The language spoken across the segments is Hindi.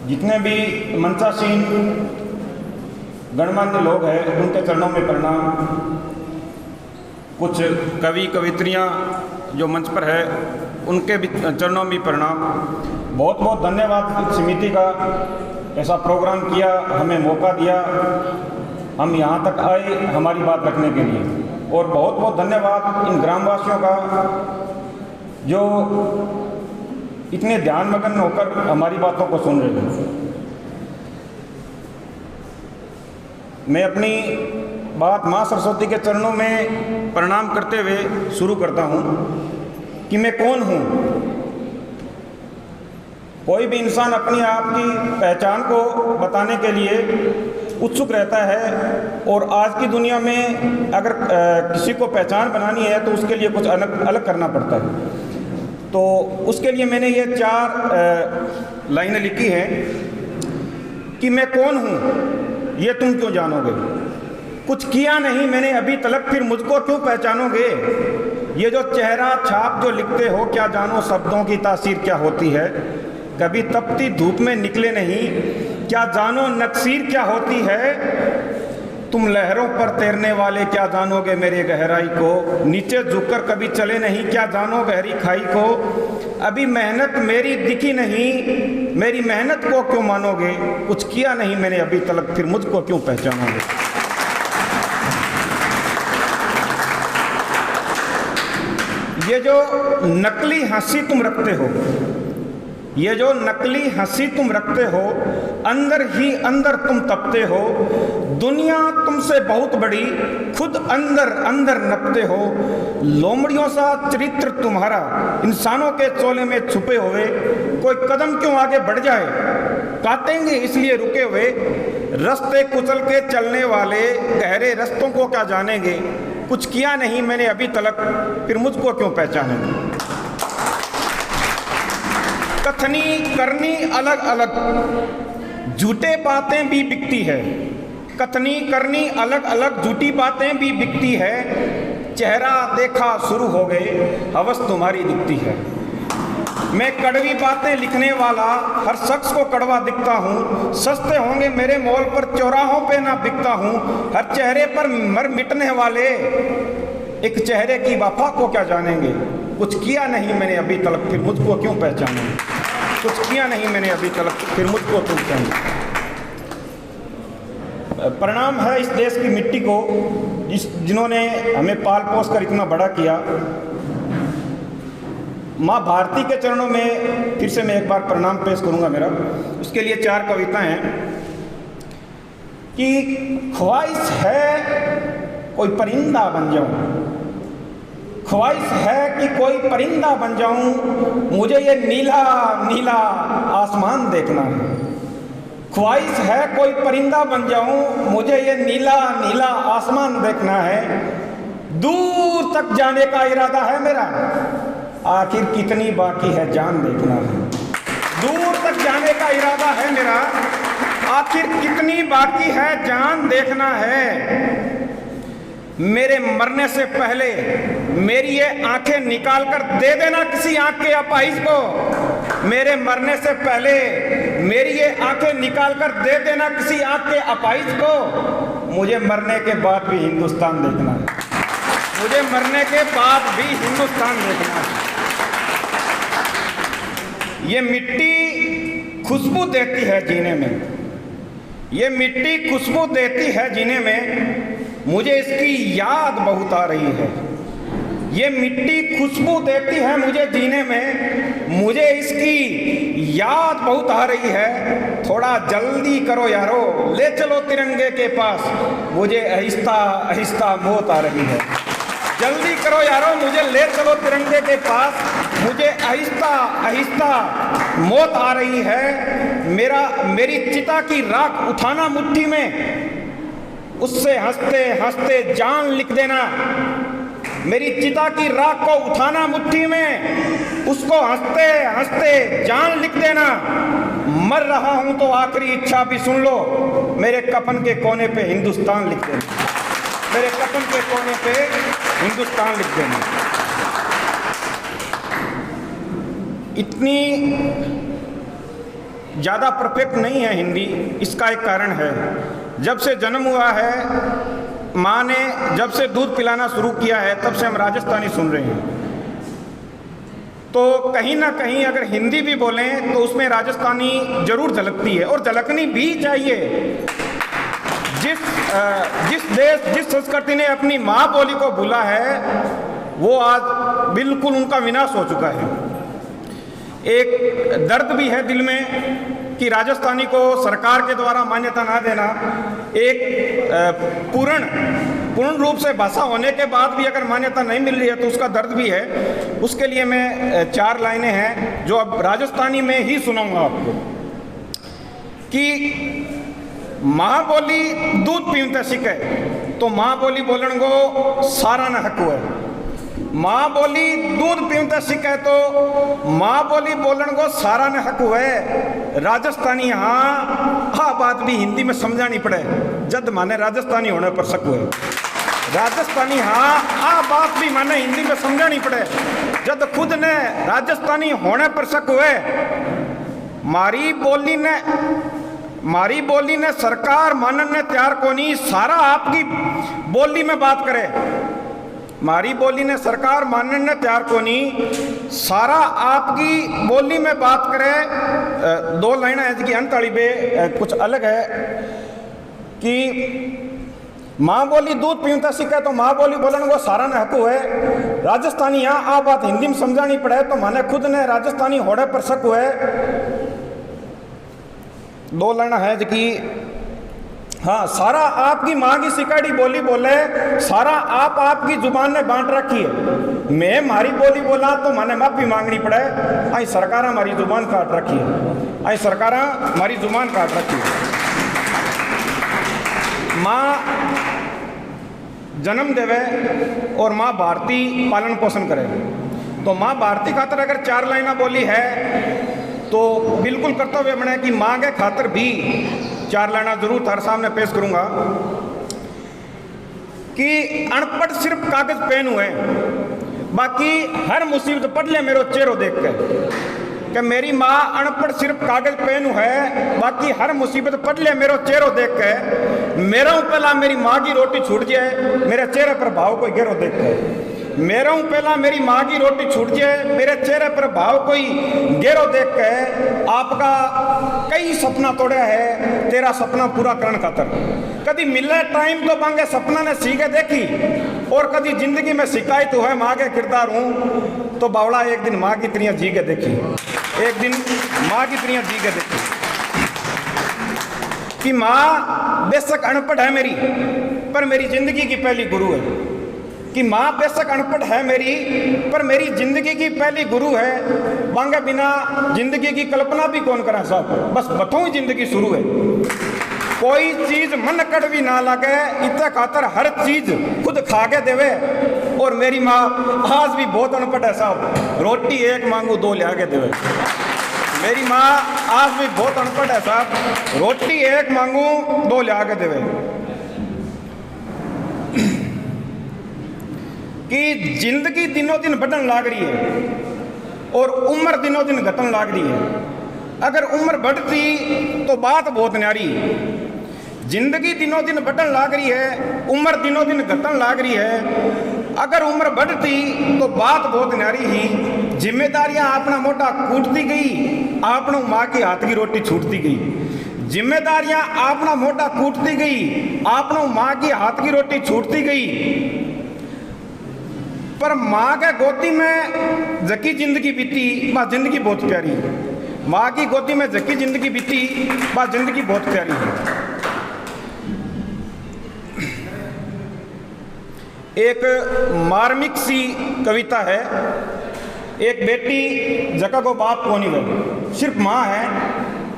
जितने भी मंचासीन गणमान्य लोग हैं उनके चरणों में प्रणाम। कुछ कवि कवित्रियाँ जो मंच पर है उनके भी चरणों में प्रणाम। बहुत बहुत धन्यवाद इस समिति का, ऐसा प्रोग्राम किया, हमें मौका दिया, हम यहाँ तक आए हमारी बात रखने के लिए। और बहुत बहुत धन्यवाद इन ग्रामवासियों का जो इतने ध्यानमग्न होकर हमारी बातों को सुन रहे हैं। मैं अपनी बात माँ सरस्वती के चरणों में प्रणाम करते हुए शुरू करता हूँ कि मैं कौन हूँ। कोई भी इंसान अपनी आप की पहचान को बताने के लिए उत्सुक रहता है, और आज की दुनिया में अगर किसी को पहचान बनानी है तो उसके लिए कुछ अलग करना पड़ता है। तो उसके लिए मैंने ये 4 लाइनें लिखी हैं कि मैं कौन हूँ ये तुम क्यों जानोगे, कुछ किया नहीं मैंने अभी तलक फिर मुझको क्यों पहचानोगे, ये जो चेहरा छाप जो लिखते हो क्या जानो शब्दों की तासीर क्या होती है, कभी तपती धूप में निकले नहीं क्या जानो नक्सीर क्या होती है, तुम लहरों पर तैरने वाले क्या जानोगे मेरे गहराई को, नीचे झुककर कभी चले नहीं क्या जानो गहरी खाई को, अभी मेहनत मेरी दिखी नहीं मेरी मेहनत को क्यों मानोगे, कुछ किया नहीं मैंने अभी तलक फिर मुझको क्यों पहचानोगे। ये जो नकली हंसी तुम रखते हो, ये जो नकली हंसी तुम रखते हो, अंदर ही अंदर तुम तपते हो, दुनिया तुमसे बहुत बड़ी खुद अंदर अंदर नपते हो, लोमड़ियों सा चरित्र तुम्हारा इंसानों के चोले में छुपे हुए, कोई कदम क्यों आगे बढ़ जाए काटेंगे इसलिए रुके हुए, रास्ते कुचल के चलने वाले गहरे रास्तों को क्या जानेंगे, कुछ किया नहीं मैंने अभी तलक फिर मुझको क्यों पहचानेंगे। कथनी करनी अलग अलग झूठे बातें भी बिकती है, कथनी करनी अलग अलग झूठी बातें भी बिकती है, चेहरा देखा शुरू हो गए हवस तुम्हारी दिखती है। मैं कड़वी बातें लिखने वाला हर शख्स को कड़वा दिखता हूँ, सस्ते होंगे मेरे मॉल पर चौराहों पे ना बिकता हूँ, हर चेहरे पर मर मिटने वाले एक चेहरे की वफा को क्या जानेंगे, कुछ किया नहीं मैंने अभी तलक फिर मुझको क्यों पहचानेंगे, कुछ किया नहीं मैंने अभी तलक फिर मुझको क्यों पहचानेंगे। प्रणाम है इस देश की मिट्टी को जिन्होंने हमें पाल पोस कर इतना बड़ा किया। माँ भारती के चरणों में फिर से मैं एक बार प्रणाम पेश करूंगा मेरा। उसके लिए 4 कविताएं हैं कि ख्वाहिश है कोई परिंदा बन जाऊं, ख्वाहिश है कि कोई परिंदा बन जाऊं, मुझे ये नीला नीला आसमान देखना है, ख्वाहिश है कोई परिंदा बन जाऊं, मुझे ये नीला नीला आसमान देखना है, दूर तक जाने का इरादा है मेरा, आखिर कितनी बाकी है जान देखना है, दूर तक जाने का इरादा है मेरा, आखिर कितनी बाकी है जान देखना है। मेरे मरने से पहले मेरी ये आंखें निकाल कर दे देना किसी आंख के अपाहिज को, मेरे मरने से पहले मेरी ये आंखें निकाल कर दे देना किसी आंख के अपाहिज को, मुझे मरने के बाद भी हिंदुस्तान देखना है, मुझे मरने के बाद भी हिंदुस्तान देखना है। ये मिट्टी खुशबू देती है जीने में, ये मिट्टी खुशबू देती है जीने में, मुझे इसकी याद बहुत आ रही है, ये मिट्टी खुशबू देती है मुझे जीने में, मुझे इसकी याद बहुत आ रही है, थोड़ा जल्दी करो यारो ले चलो तिरंगे के पास, मुझे आहिस्ता आहिस्ता मौत आ रही है। जल्दी करो यारो, मुझे ले चलो तिरंगे के पास, मुझे आहिस्ता आहिस्ता मौत आ रही है। मेरी चिता की राख उठाना मुट्ठी में, उससे हंसते हंसते जान लिख देना। मेरी चिता की राख को उठाना मुट्ठी में, उसको हंसते हंसते जान लिख देना। मर रहा हूं तो आखिरी इच्छा भी सुन लो, मेरे कफन के कोने पे हिंदुस्तान लिख देना। मेरे कफन के कोने पे हिंदुस्तान लिख देना। इतनी ज़्यादा परफेक्ट नहीं है हिंदी, इसका एक कारण है। जब से जन्म हुआ है, माँ ने जब से दूध पिलाना शुरू किया है, तब से हम राजस्थानी सुन रहे हैं। तो कहीं ना कहीं अगर हिंदी भी बोलें तो उसमें राजस्थानी जरूर झलकती है, और झलकनी भी चाहिए। जिस देश, जिस संस्कृति ने अपनी माँ बोली को भूला है, वो आज बिल्कुल उनका विनाश हो चुका है। एक दर्द भी है दिल में कि राजस्थानी को सरकार के द्वारा मान्यता ना देना, एक पूर्ण रूप से भाषा होने के बाद भी अगर मान्यता नहीं मिल रही है तो उसका दर्द भी है। उसके लिए मैं 4 लाइनें हैं जो अब राजस्थानी में ही सुनाऊंगा आपको। कि माँ बोली दूध पीवते सीखे तो माँ बोली बोलन को सारा न हक हुआ। माँ बोली दूध पीवते सीखे तो माँ बोली बोलन को सारा न हक हुए। राजस्थानी हाँ बात भी हिंदी में समझानी पड़े, जद माने राजस्थानी होने पर शक हुए। राजस्थानी हाँ बात भी माने हिंदी में समझानी पड़े, जद खुद ने राजस्थानी होने पर शक हुए। मारी बोली ने सरकार मानन ने तैयार कोनी, सारा आपकी बोली में बात करे। मारी बोली ने सरकार मानन ने तैयार कोनी, सारा आपकी बोली में बात करे। 2 लाइनें हैं जिसकी अंत वाली बे कुछ अलग है कि माँ बोली दूध पीवता सीखे तो माँ बोली बोलन को सारा ने हक हुए। राजस्थानी यहाँ आ बात हिंदी में समझानी पड़े तो माने खुद ने राजस्थानी होने पर शक हुए। 2 लाइनें है जिसकी हाँ, सारा आपकी माँ की सिकाड़ी बोली बोले, सारा आपकी जुबान ने बांट रखी है। मैं मारी बोली बोला तो मैंने माफी मांगनी पड़े। आई सरकार हमारी जुबान काट रखी है, आई सरकार हमारी जुबान काट रखी है। माँ जन्म देवे और माँ भारती पालन पोषण करे। तो माँ भारती खातर अगर 4 लाइनें बोली है तो बिल्कुल कर्तव्य बने कि माँ के खातर भी 4 लाइनें जरूर तार सामने पेश करूंगा। कि अनपढ़ सिर्फ कागज पेन हुए, बाकी हर मुसीबत पढ़ ले मेरो चेहरो देख के। कि मेरी माँ अनपढ़ सिर्फ कागज पेन है, बाकी हर मुसीबत पढ़ ले मेरो चेहरो देख के। मेरा पहला मेरी माँ की रोटी छूट जाए, मेरे चेहरे पर भाव कोई गहरो देख के। मेरा पहला मेरी माँ की रोटी छूट जाए, मेरे चेहरे पर भाव कोई गहरो देख के। आपका कई सपना तोड़ा है, तेरा सपना पूरा करने खातर। कभी मिले टाइम तो बांगे सपना ने सीखे देखी, और कभी जिंदगी में शिकायत हुआ माँ के किरदार हूँ तो बावड़ा एक दिन माँ की तरियाँ जी के देखी। एक दिन माँ की तरियाँ जी के देखी कि माँ बेशक अनपढ़ है मेरी, पर मेरी जिंदगी की पहली गुरु है। कि माँ बेशक अनपढ़ है मेरी, पर मेरी जिंदगी की पहली गुरु है। बांगे बिना जिंदगी की कल्पना भी कौन करा साहब, बस बतों ही जिंदगी शुरू है। कोई चीज मन कड़वी ना लगे, इतने खातर हर चीज खुद खा के देवे। और मेरी माँ आज भी बहुत अनपढ़ है साहब, रोटी 1 मांगू 2 लिया के देवे। मेरी माँ आज भी बहुत अनपढ़ है साहब, रोटी 1 मांगू 2 लिया के देवे। कि जिंदगी दिनों दिन बढ़न लाग रही है और उम्र दिनों दिन घटन लाग रही है। अगर उम्र बढ़ती तो बात बहुत न्यारी। जिंदगी दिनों दिन बढ़न लाग रही है, उम्र दिनों दिन घटन लाग रही है। अगर उम्र बढ़ती तो बात बहुत न्यारी ही। जिम्मेदारियां अपना मोटा कूटती गई, आपनो माँ की हाथ की रोटी छूटती गई। जिम्मेदारियां अपना मोटा कूटती गई, आपनो माँ की हाथ की रोटी छूटती गई। पर माँ के गोदी में जकी जिंदगी बीती, वह जिंदगी बहुत प्यारी है। माँ की गोदी में जकी जिंदगी बीती, वह जिंदगी बहुत प्यारी है। एक मार्मिक सी कविता है। एक बेटी जका को बाप को नहीं गए, सिर्फ माँ है,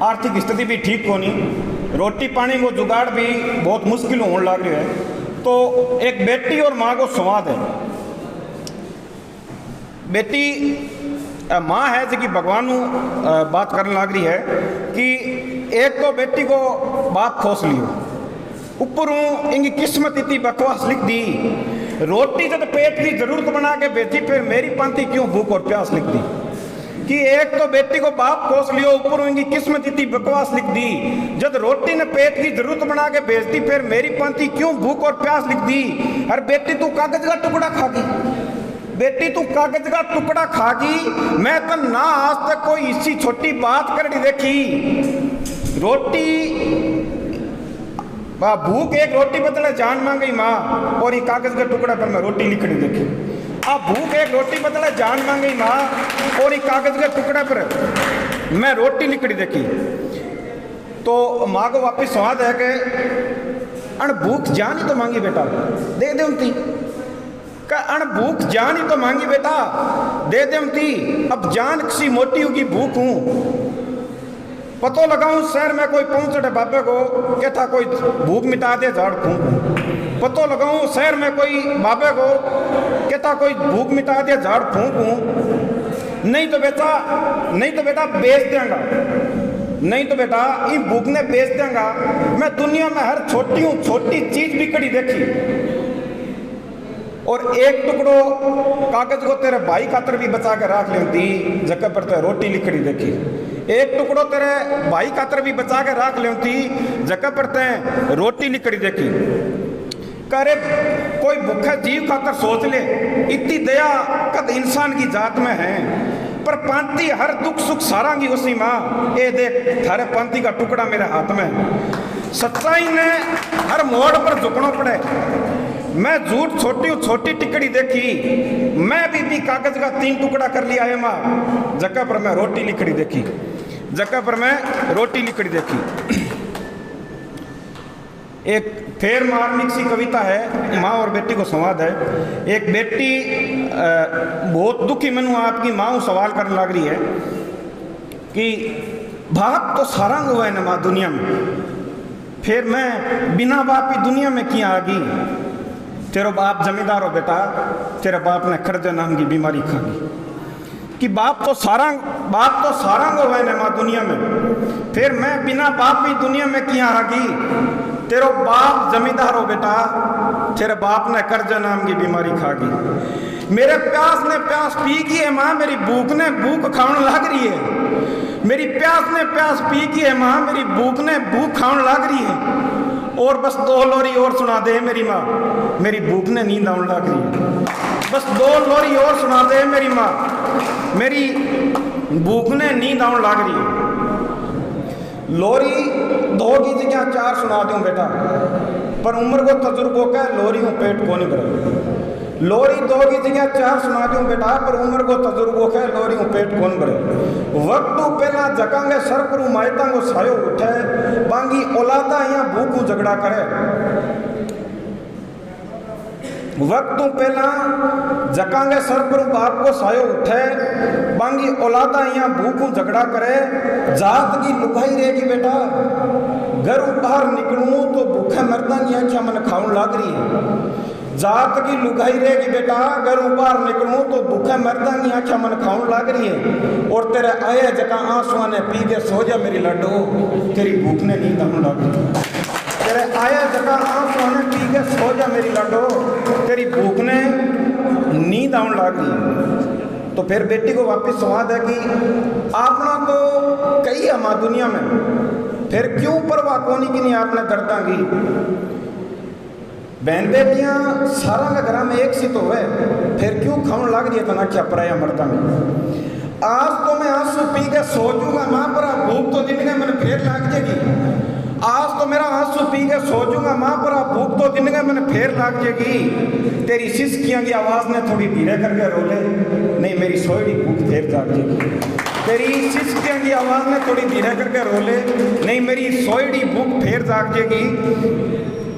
आर्थिक स्थिति भी ठीक को नहीं, रोटी पानी को जुगाड़ भी बहुत मुश्किल होने लग रही है। तो एक बेटी और माँ को संवाद है। बेटी माँ है जो कि भगवान बात करने लग रही है कि एक तो बेटी को बाप खोस लियो, ऊपरों इनकी किस्मत इतनी बकवास लिख दी, रोटी जब पेट की जरूरत बना के भेजी, फिर मेरी पंथी क्यों भूख और प्यास लिख दी। कि एक तो बेटी को बाप खोस लियो, ऊपर इनकी किस्मत इतनी बकवास लिख दी, जब रोटी ने पेट की जरूरत बना के भेज दी, फिर मेरी पंथी क्यों भूख और प्यास लिख दी। अरे बेटी तू कागज का टुकड़ा खागी, बेटी तू कागज का टुकड़ा खागी, मैं तो ना आज तक कोई इसी छोटी बात कर देखी। रोटी भूख एक रोटी बदले जान मांगी माँ, और ये कागज के टुकड़ा पर मैं रोटी लिखनी देखी। अब भूख एक रोटी बदले जान मांगी माँ, और ये कागज के टुकड़े पर मैं रोटी लिखनी देखी। तो माँ को वापिस स्वाद है कि अण भूख जान ही तो मांगी बेटा, दे दे उनती। अण भूख जान ही तो मांगी बेटा, दे दे उनती। अब जान किसी मोटी होगी भूख हूँ, पतो लगाऊं शहर में कोई पहुंचड़े बाबे को कहता कोई भूख मिटा दे झाड़ फूंकूं। पतो लगाऊं शहर में कोई बाबे को कहता कोई भूख मिटा दे झाड़ फूंकूं। नहीं तो बेटा बेच देंगा, नहीं तो बेटा इन भूख ने बेच देंगा। मैं दुनिया में हर छोटी चीज बिकड़ी देखी, और एक टुकड़ो कागज को तेरे भाई खातर भी बचा के रख लेती, जगह पर ते रोटी लिखड़ी देखी। एक टुकड़ो तेरे भाई खातर भी बचा के रख लेती, जगह पर ते रोटी लिखड़ी देखी। करे कोई भूखा जीव खातर सोच ले, इतनी दया कद इंसान की जात में है। पर पांति हर दुख सुख सारांगी उसी माँ, ए देख थारे पांति का टुकड़ा मेरे हाथ में। सच्चाई ने हर मोड़ पर झुकना पड़े। मैं झूठ छोटी टिकड़ी देखी, मैं भी कागज का 3 टुकड़ा कर लिया है माँ, जगह पर मैं रोटी लिखड़ी देखी, जगह पर मैं रोटी लिखड़ी देखी। एक फिर मार्मिक सी कविता है, माँ और बेटी को संवाद है। एक बेटी बहुत दुखी मनु आपकी माँ सवाल करने लग रही है कि बाप तो सारंग हुआ है ना माँ दुनिया में, फिर मैं बिना बाप की दुनिया में क्या आ गई। तेरा बाप जमींदार हो बेटा, तेरे बाप ने कर्ज नाम की बीमारी खागी। कि बाप तो सारंग हुआ है ना माँ दुनिया में, फिर मैं बिना बाप की दुनिया में क्या आ गई। तेरा बाप जमींदार हो बेटा, तेरे बाप ने कर्ज नाम की बीमारी खागी। मेरे प्यास ने प्यास पी की है माँ, मेरी भूख ने भूख खाने लग रही है। मेरी प्यास ने प्यास पी की है माँ, मेरी भूख ने भूख खाने लग रही है। और बस 2 लोरी और सुना दे मेरी माँ, मेरी भूख ने नींद आने लग रही है। बस 2 लोरी और सुना दे मेरी माँ, मेरी भूख ने नींद आने लग रही है। लोरी 2 की जगह 4 सुना दूं बेटा, पर उम्र को तजुर्बो का लोरी हूँ पेट को नहीं भरे। लोरी 2 की जगह 4 सुना दूं बेटा, पर उम्र को तजुर्बो का लोरी हूँ पेट कौन भरे। वक्त पहला जकांगे सर पर मायता को सायो उठे, बांगी औलादा यहाँ भूखू झगड़ा करे। वक्त पहला जकांगे सर पर बाप को सायो उठे, बांगी औलादा यहाँ भूखू झगड़ा करे। जात की लुगाई रहेगी बेटा, घर बाहर निकलूं तो भूखे मरदा की आंखें मन खाऊं लग रही है। जात की लुगाई रहेगी बेटा, घर बाहर निकलूं तो भूखे मरदा की आंखें मन खाऊं लग रही है। और तेरे आए जगह आंसुओं ने पी के सो जा मेरी लड्डो, तेरी भूख ने नींद आने लग रही। तेरे आए जगह आंसुओं ने पी के सो जा मेरी लड्डो, तेरी भूख ने नींद आने लग रही। तो फिर बेटी को वापस संवाद है कि आपना तो कई है माँ दुनिया में, फिर क्यों परवाह कोनी की नहीं आपने दर्दांगी। बहन बेटियां सारा का घर में एक सी तो है, फिर क्यों खाने लग रही है तना क्या पराया मरदा में। आज तो मैं आंसू पी के सो जूंगा माँ, पर भूख तो दिन में मैंने फिर लग जाएगी। आज तो मेरा आंसू पी के सो जूंगा माँ, पर भूख तो दिन में मैंने फिर लग जाएगी। तेरी सिसकियाँ की आवाज़ ने थोड़ी धीरे करके रोले, नहीं मेरी सोईडी भूख फिर जाग जाएगी। तेरी सिसकियाँ की आवाज़ ने थोड़ी धीरे करके रोले, नहीं मेरी सोईडी भूख फिर जाग जाएगी।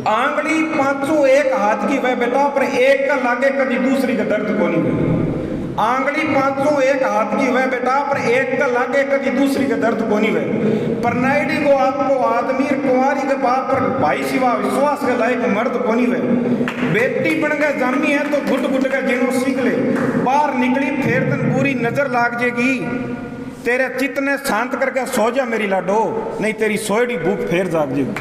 आंगली पांचों एक हाथ की वह बेटा, पर एक का लागे कभी दूसरी का दर्द को नहीं है। आंगली पांचों एक हाथ की वह बेटा, पर एक का लागे कभी दूसरी का दर्द को नहीं है। पर नाइडी को आपको आदमी कुंवारी के बाप पर भाई सिवा विश्वास के लायक मर्द को नहीं है। बेटी बन गए जामी है तो घुट घुट के जिनो सीख ले, बाहर निकली फेर तन पूरी नजर लाग जेगी। तेरे चित्त ने शांत करके सो जा मेरी लाडो, नहीं तेरी सोयड़ी भूख फेर जाग जेगी।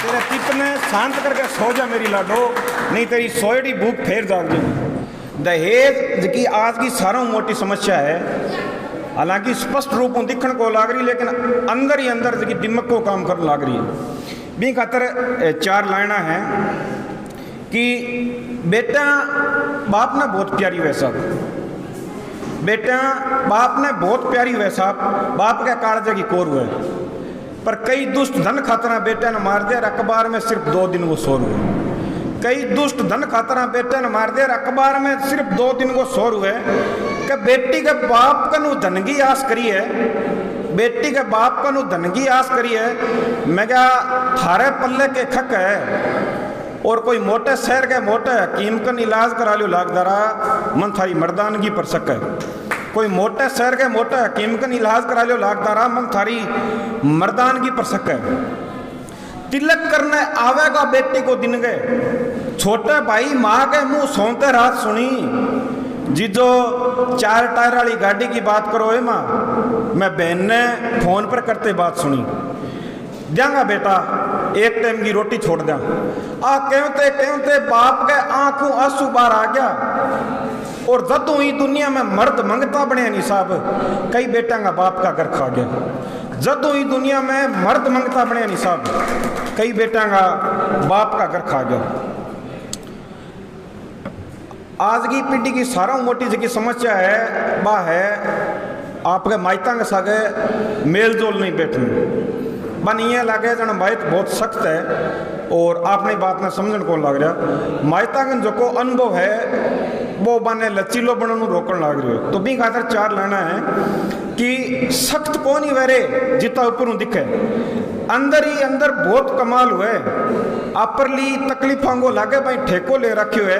तेरे चित्त ने शांत करके सो जा मेरी लाडो, नहीं तेरी सोयड़ी भूख फेर जाग जेगी। दहेज की आज की सारों मोटी समस्या है, हालांकि स्पष्ट रूप में दिखने को लाग रही, लेकिन अंदर ही अंदर जी दिमाग को काम करने लाग रही है। भी खातर चार लाइना है कि बेटा बाप ने बहुत प्यारी वैसा, बेटा बाप ने बहुत प्यारी वैसा, बाप के कालजे की कोर हुए, पर कई दुष्ट धन खातरा बेटे ने मार दिया, अखबार में सिर्फ 2 दिन वो शोर हुए। कई दुष्ट धन खातरा बेटे ने मार दिया, अखबार में सिर्फ 2 दिन को शोर हुए कि बेटी के बाप का नु धन की आस करी है, बेटी के बाप का नु धन की आस करी है। मैं क्या थारे पल्ले के खक है, और कोई मोटे शहर के मोटे हकीम का इलाज करा लो लागदारा, मन थारी मर्दानगी पर शक है। कोई मोटे शहर के मोटे हकीम का इलाज करा लो लागदारा, मन थारी मर्दानगी पर शक है। तिलक करने आवेगा बेटी को दिन गए, छोटे भाई माँ के मुंह सोते रात सुनी, जिजो 4 टायर वाली गाड़ी की बात करो है माँ, मैं बहन ने फोन पर करते बात सुनी। देंगा बेटा एक टाइम की रोटी छोड़ दिया। कहते कहते बाप के आंखों आंसू बाहर आ गया, और जदों ही दुनिया में मर्द मंगता बने नहीं साहब, कई बेटा का बाप का घर खा गया। जदों ही दुनिया में मर्द मंगता बने नहीं साहब, कई बेटा का बाप का घर खा गया। आज की पीढ़ी की सारा मोटी जी की समस्या है, वह है आपके मायता के सागे मेल जोल नहीं बैठने, बन ये लगे जन माइत बहुत सख्त है, और आपने बात में समझने को लग रहा। मायता का जो को अनुभव है वो बने लचीलो बनने रोकने लग रही है। तो भी खातर 4 लेना है कि सख्त कौन ही वेरे जितना ऊपर दिखे, अंदर ही अंदर बहुत कमाल हुए। अपरली तकलीफों को लागे भाई ठेको ले रखे हुए,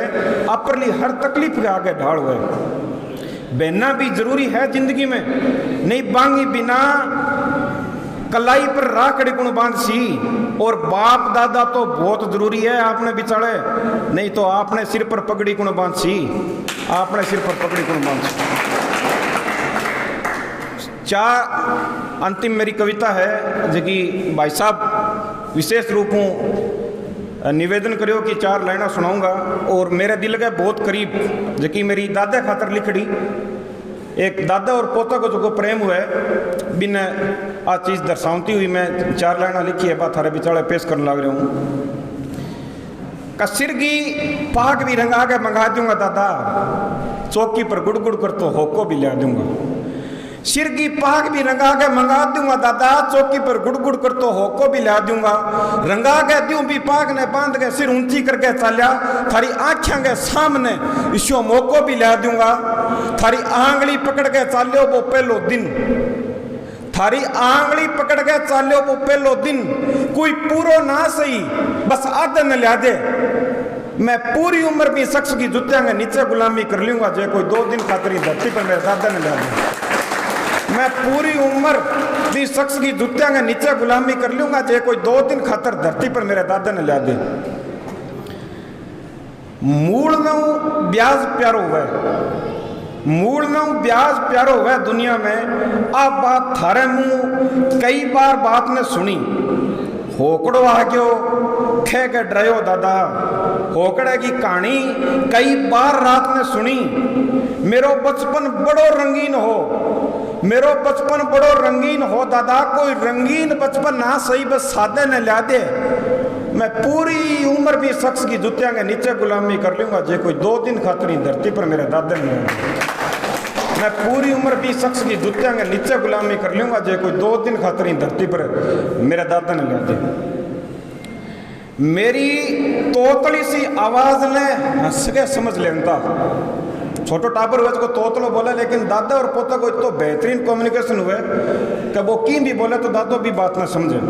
अपरली हर तकलीफ के आगे ढाल हुए। बहना भी जरूरी है जिंदगी में, नहीं बांगी बिना कलाई पर राखड़ी गुण बांध सी, और बाप दादा तो बहुत जरूरी है आपने बिचारे, नहीं तो आपने सिर पर पगड़ी गुण बांध सी, आपने सिर पर पगड़ी गुण बांध सी। 4 अंतिम मेरी कविता है जो कि भाई साहब विशेष रूप में निवेदन करो कि 4 लाइना सुनाऊंगा, और मेरे दिल के बहुत करीब जो कि मेरी दादा खातर लिखड़ी, एक दादा और पोता को जो प्रेम हुआ है, बिन आ चीज़ दर्शाती हुई मैं 4 लाइना लिखी है, बात थारे बिचारे पेश करने लग रहा हूँ। कसिर की पाक भी रंगा के मंगा दूंगा दादा, चौकी पर गुड़ गुड़ कर तो होको भी ला दूंगा। सिर की पाक भी रंगा के मंगा दूंगा दादा, चौकी पर गुड़ गुड़ कर तो होको भी ला दूंगा। रंगा के दूं भी पाक ने बांध के सिर ऊंची करके चालिया, थारी आँखों के सामने इसो मौको भी ला दूंगा। थारी आंगली पकड़ के चालियो वो पहलो दिन, थारी आंगली पकड़ के चालियो वो पहलो दिन, कोई पूरो ना सही बस आधे न ला दे। मैं पूरी उम्र भी शख्स की जुत्तियां के नीचे गुलामी कर लूंगा, जो कोई 2 दिन खातरी धरती पर मेरे दादा ने ला दे। मैं पूरी उम्र भी शख्स की जुत्तियां के नीचे गुलामी कर लूंगा, जो कोई 2 दिन खातर धरती पर मेरे दादा ने ला दे। मूल न ब्याज प्यारो हुआ, मूल न ब्याज प्यारो हुआ दुनिया में। आप बात थारे मुंह कई बार बात ने सुनी, होकड़ो आ गयो खे के डरायो दादा, होकड़े की कहानी कई बार रात ने सुनी। मेरो बचपन बड़ो रंगीन हो, मेरो बचपन बड़ो रंगीन हो दादा, कोई रंगीन बचपन ना सही बस सादे ने ला दे। मैं पूरी उम्र भी शख्स की जुत्तियां के नीचे गुलामी कर लूंगा, जो कोई 2 दिन खातरी धरती पर मेरे दादा ने। मैं पूरी उम्र भी शख्स की जुत्तियां के नीचे गुलामी कर लूंगा, जो कोई 2 दिन खातरी धरती पर मेरे दादा ने ला दे। मेरी तोतली सी आवाज ने हंस के समझ लेता, छोटो टाबर हुआ को तोतलो बोला, लेकिन दादा और पोता को तो बेहतरीन कम्युनिकेशन हुए कि वो की भी बोले तो दादो भी बात ना समझे।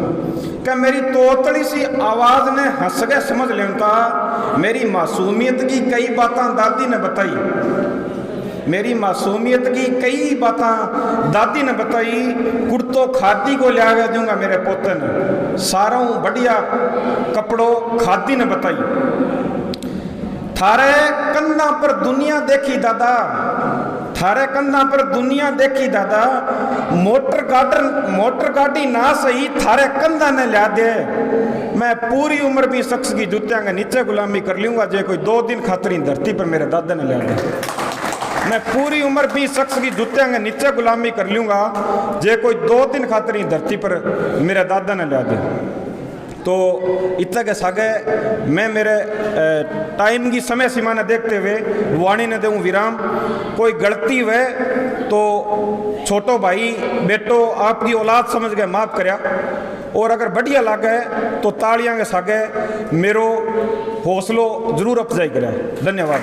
क्या मेरी तोतली सी आवाज़ ने हंस के समझ लेता मेरी मासूमियत की कई बातें दादी ने बताई। मेरी मासूमियत की कई बातें दादी ने बताई। कुर्तो खादी को लिया दूंगा मेरे पोते ने, सारों बढ़िया कपड़ों खादी ने बताई। थारे कंधा पर दुनिया देखी दादा, थारे कंधा पर दुनिया देखी दादा, मोटर गाड़ी ना सही थारे कंधा ने ला दे। मैं पूरी उम्र भी शख्स की जूतियां के नीचे गुलामी कर लूंगा जे कोई 2 दिन खातरी धरती पर मेरे दादा ने ला दे। मैं पूरी उम्र भी शख्स की जूतियां के नीचे गुलामी कर लूंगा जे कोई 2 दिन खातरी धरती पर मेरे दादा ने ला दे। तो इतना के सागे मैं मेरे टाइम की समय सीमा ने देखते हुए वाणी ने दूँ विराम। कोई गलती हुए तो छोटो भाई बेटो आपकी औलाद समझ के माफ़ करया, और अगर बढ़िया लागे तो तालियां के सागे मेरो हौसलो जरूर अफजाई करे। धन्यवाद।